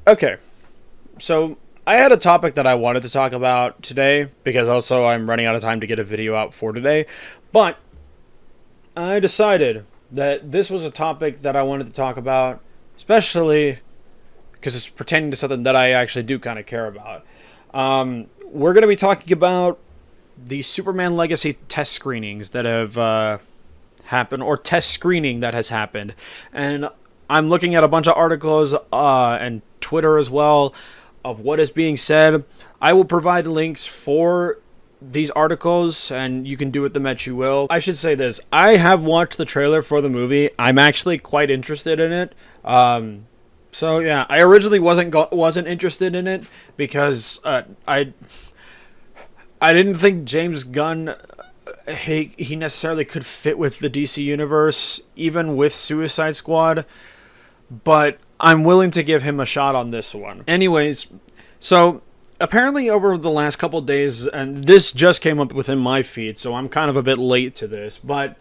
Okay, so I had a topic that I wanted to talk about today because also I'm running out of time to get a video out for today. But I decided that this was a topic that I wanted to talk about, especially because it's pertaining to something that I actually do kind of care about. We're going to be talking about the Superman Legacy test screenings that have happened, or test screening that has happened. And I'm looking at a bunch of articles and Twitter as well of what is being said. I will provide links for these articles, and you can do with them as you will. I should say this. I have watched the trailer for the movie. I'm actually quite interested in it. So yeah, I originally wasn't interested in it because I didn't think James Gunn he necessarily could fit with the DC universe, even with Suicide Squad. But I'm willing to give him a shot on this one. Anyways, so apparently over the last couple of days, and this just came up within my feed, so I'm kind of a bit late to this, but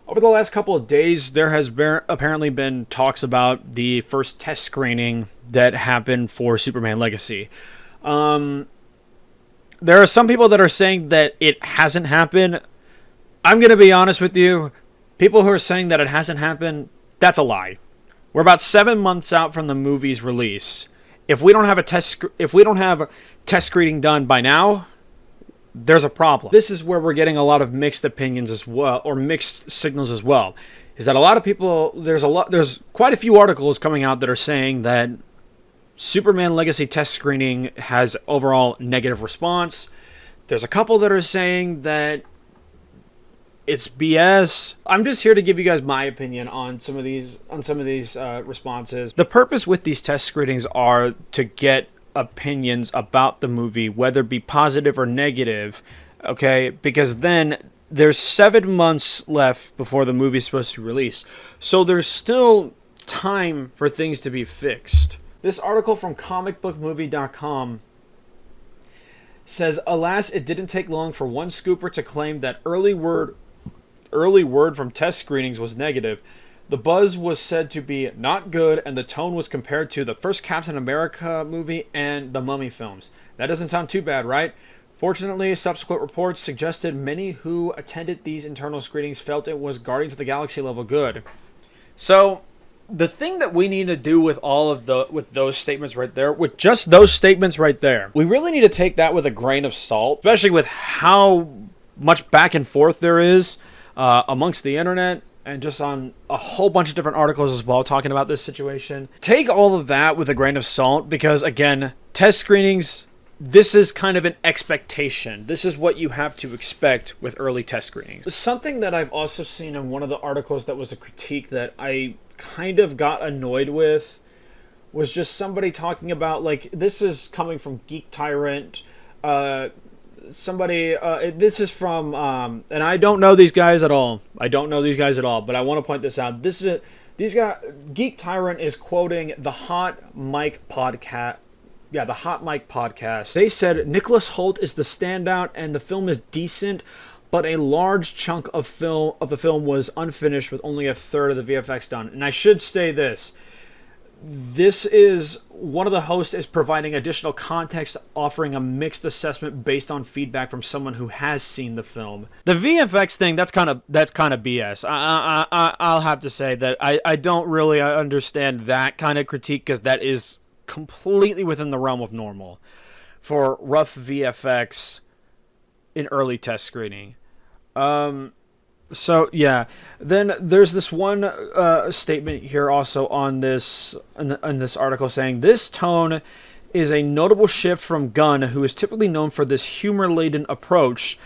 over the last couple of days, there has apparently been talks about the first test screening that happened for Superman Legacy. There are some people that are saying that it hasn't happened. I'm going to be honest with you. People who are saying that it hasn't happened, that's a lie. We're about 7 months out from the movie's release. If we don't have test screening done by now, there's a problem. This is where we're getting a lot of mixed opinions as well, or mixed signals as well. Is that a lot of people? There's quite a few articles coming out that are saying that Superman Legacy test screening has overall negative response. There's a couple that are saying that it's BS. I'm just here to give you guys my opinion on some of these responses. The purpose with these test screenings are to get opinions about the movie, whether it be positive or negative, okay? Because then there's 7 months left before the movie's supposed to be released. So there's still time for things to be fixed. This article from comicbookmovie.com says, alas, it didn't take long for one scooper to claim that early word from test screenings was negative. The buzz was said to be not good, and the tone was compared to the first Captain America movie and the Mummy films. That doesn't sound too bad, right? Fortunately, subsequent reports suggested many who attended these internal screenings felt it was Guardians of the Galaxy level good. So, the thing that we need to do with those statements right there, with just those statements right there, we really need to take that with a grain of salt, especially with how much back and forth there is amongst the internet, and just on a whole bunch of different articles as well talking about this situation. Take all of that with a grain of salt because, again, test screenings, this is kind of an expectation. This is what you have to expect with early test screenings. Something that I've also seen in one of the articles that was a critique that I kind of got annoyed with was just somebody talking about, like, this is coming from Geek Tyrant, this is from and I don't know these guys at all, but I want to point this out. Geek Tyrant is quoting the Hot Mic podcast. The Hot Mic podcast. They said Nicholas Hoult is the standout and the film is decent, but a large chunk of the film was unfinished with only a third of the VFX done. And I should say this. This is one of the hosts is providing additional context, offering a mixed assessment based on feedback from someone who has seen the film. The VFX thing, that's kind of BS. I'll have to say that I don't really understand that kind of critique because that is completely within the realm of normal for rough VFX in early test screening. So yeah, then there's this one statement here also on this in this article saying this tone is a notable shift from Gunn, who is typically known for this humor-laden approach.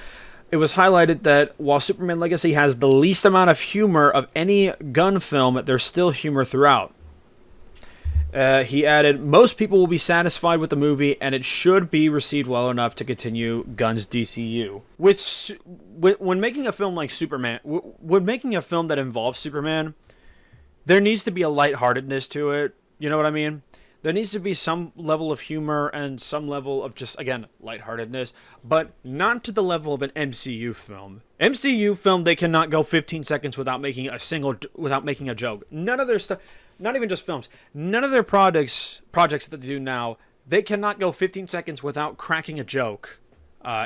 It was highlighted that while Superman Legacy has the least amount of humor of any Gunn film, there's still humor throughout. He added, most people will be satisfied with the movie, and it should be received well enough to continue Gunn's DCU. When making a film like Superman, when making a film that involves Superman, there needs to be a lightheartedness to it. You know what I mean? There needs to be some level of humor and some level of just, again, lightheartedness, but not to the level of an MCU film. MCU film, they cannot go 15 seconds without making a joke. None of their stuff. not even just films, none of their projects that they do now, they cannot go 15 seconds without cracking a joke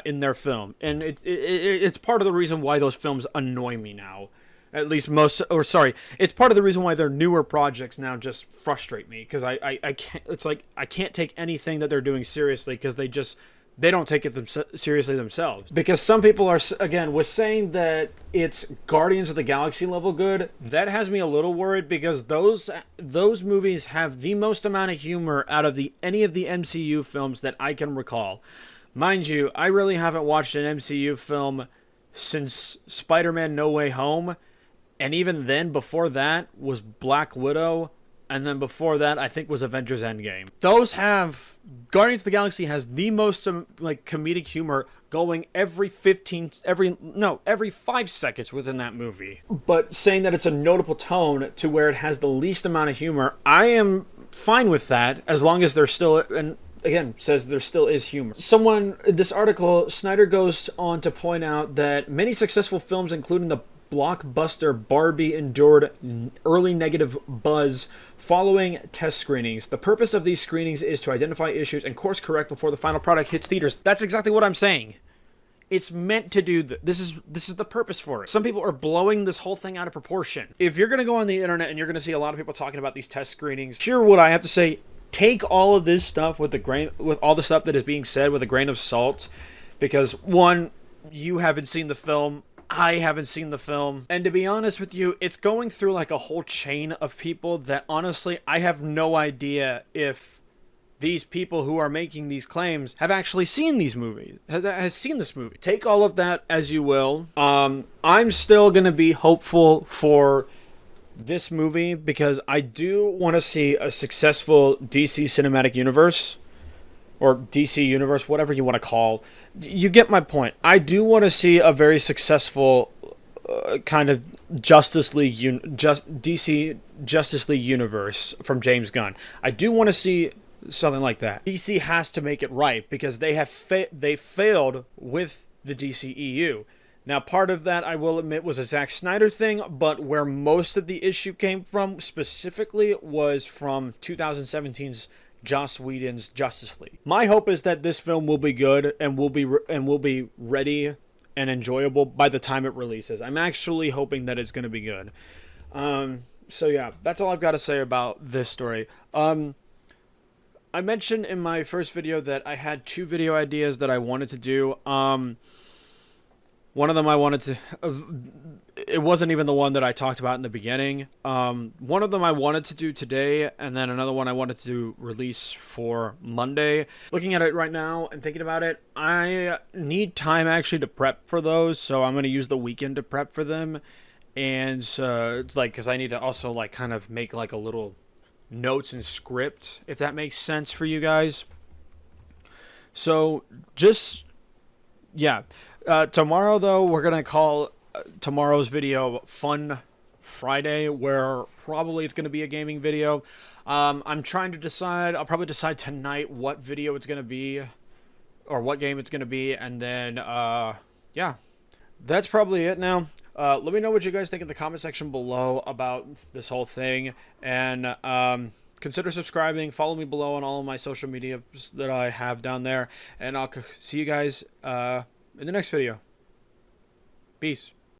in their film. And it's part of the reason why those films annoy me now. At least it's part of the reason why their newer projects now just frustrate me, because I can't. It's like I can't take anything that they're doing seriously, because they don't take it seriously themselves. Because some people are, again, was saying that it's Guardians of the Galaxy level good. That has me a little worried, because those movies have the most amount of humor out of any of the MCU films that I can recall. Mind you, I really haven't watched an MCU film since Spider-Man No Way Home. And even then, before that, was Black Widow. And then before that, I think, was Avengers Endgame. Guardians of the Galaxy has the most, comedic humor going every 5 seconds within that movie. But saying that it's a notable tone to where it has the least amount of humor, I am fine with that, as long as there's still, and again, says there still is humor. This article, Snyder goes on to point out that many successful films, including the blockbuster Barbie, endured early negative buzz following test screenings. The purpose of these screenings is to identify issues and course correct before the final product hits theaters. That's exactly what I'm saying. It's meant to do this is the purpose for it. Some people are blowing this whole thing out of proportion. If you're going to go on the internet and you're going to see a lot of people talking about these test screenings, here what I have to say, take all of this stuff with all the stuff that is being said with a grain of salt, because one, you haven't seen the film, I haven't seen the film, and to be honest with you, it's going through like a whole chain of people that honestly I have no idea if these people who are making these claims have actually seen these movies, has seen this movie. Take all of that as you will. I'm still gonna be hopeful for this movie, because I do want to see a successful DC Cinematic Universe, or DC Universe, whatever you want to call. You get my point. I do want to see a very successful kind of DC Justice League universe from James Gunn. I do want to see something like that. DC has to make it right, because they failed with the DCEU. Now, part of that, I will admit, was a Zack Snyder thing, but where most of the issue came from specifically was from 2017's Joss Whedon's Justice League. My hope is that this film will be good and will be ready and enjoyable by the time it releases. I'm actually hoping that it's going to be good. So yeah, that's all I've got to say about this story. I mentioned in my first video that I had 2 video ideas that I wanted to do. One of them I wanted to... it wasn't even the one that I talked about in the beginning. One of them I wanted to do today, and then another one I wanted to release for Monday. Looking at it right now and thinking about it, I need time actually to prep for those, so I'm going to use the weekend to prep for them. And it's because I need to also kind of make a little notes and script, if that makes sense for you guys. So yeah. Tomorrow, though, we're going to call tomorrow's video Fun Friday, where probably it's going to be a gaming video. I'm trying to decide. I'll probably decide tonight what video it's going to be, or what game it's going to be, and then, yeah, that's probably it now. Let me know what you guys think in the comment section below about this whole thing, and consider subscribing. Follow me below on all of my social media that I have down there, and I'll see you guys in the next video. Peace.